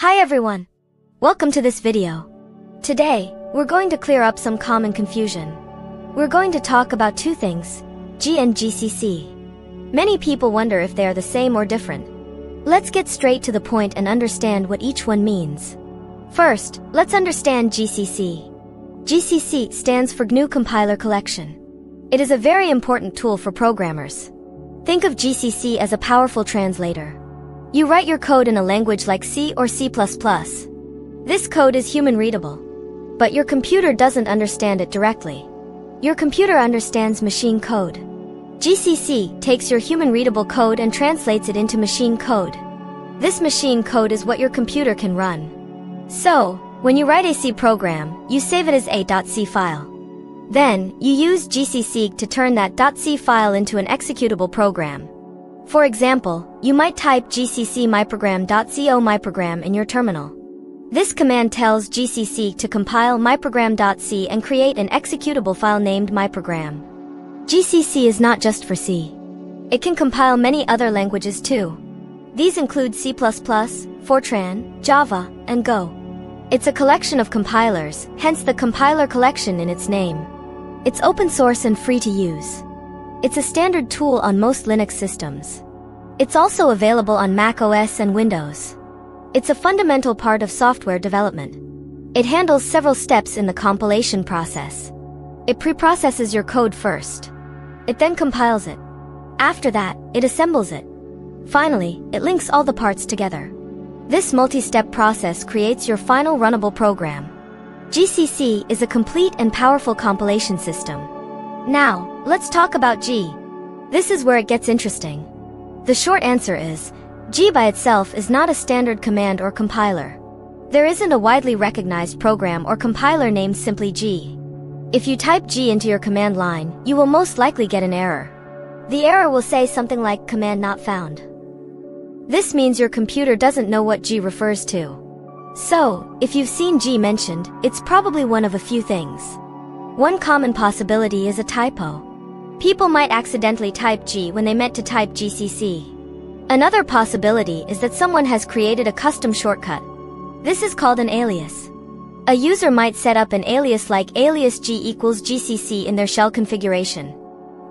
Hi everyone! Welcome to this video. Today, we're going to clear up some common confusion. We're going to talk about two things, G and GCC. Many people wonder if they are the same or different. Let's get straight to the point and understand what each one means. First, let's understand GCC. GCC stands for GNU Compiler Collection. It is a very important tool for programmers. Think of GCC as a powerful translator. You write your code in a language like C or C++. This code is human-readable. But your computer doesn't understand it directly. Your computer understands machine code. GCC takes your human-readable code and translates it into machine code. This machine code is what your computer can run. So, when you write a C program, you save it as a.c file. Then, you use GCC to turn that .c file into an executable program. For example, you might type gcc myprogram.co myprogram in your terminal. This command tells GCC to compile myprogram.c and create an executable file named myprogram. GCC is not just for C. It can compile many other languages too. These include C++, Fortran, Java, and Go. It's a collection of compilers, hence the compiler collection in its name. It's open source and free to use. It's a standard tool on most Linux systems. It's also available on Mac OS and Windows. It's a fundamental part of software development. It handles several steps in the compilation process. It preprocesses your code first. It then compiles it. After that, it assembles it. Finally, it links all the parts together. This multi-step process creates your final runnable program. GCC is a complete and powerful compilation system. Now, let's talk about G. This is where it gets interesting. The short answer is, G by itself is not a standard command or compiler. There isn't a widely recognized program or compiler named simply G. If you type G into your command line, you will most likely get an error. The error will say something like command not found. This means your computer doesn't know what G refers to. So, if you've seen G mentioned, it's probably one of a few things. One common possibility is a typo. People might accidentally type G when they meant to type GCC. Another possibility is that someone has created a custom shortcut. This is called an alias. A user might set up an alias like alias G equals GCC in their shell configuration.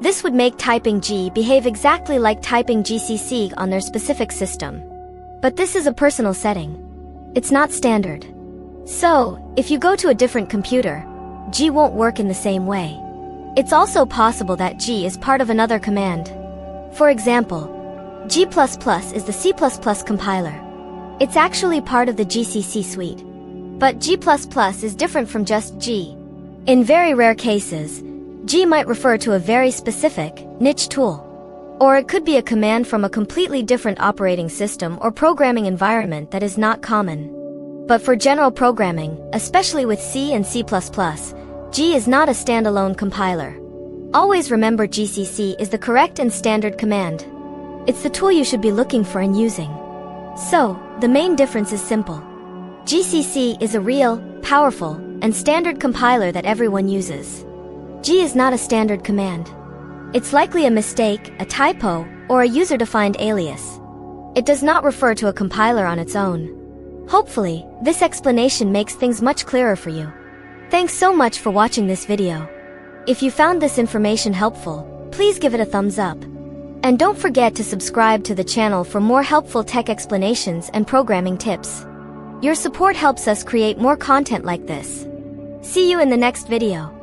This would make typing G behave exactly like typing GCC on their specific system. But this is a personal setting. It's not standard. So, if you go to a different computer, G won't work in the same way. It's also possible that G is part of another command. For example, G++ is the C++ compiler. It's actually part of the GCC suite. But G++ is different from just G. In very rare cases, G might refer to a very specific, niche tool. Or it could be a command from a completely different operating system or programming environment that is not common. But for general programming, especially with C and C++, G is not a standalone compiler. Always remember GCC is the correct and standard command. It's the tool you should be looking for and using. So, the main difference is simple. GCC is a real, powerful, and standard compiler that everyone uses. G is not a standard command. It's likely a mistake, a typo, or a user-defined alias. It does not refer to a compiler on its own. Hopefully, this explanation makes things much clearer for you. Thanks so much for watching this video. If you found this information helpful, please give it a thumbs up. And don't forget to subscribe to the channel for more helpful tech explanations and programming tips. Your support helps us create more content like this. See you in the next video.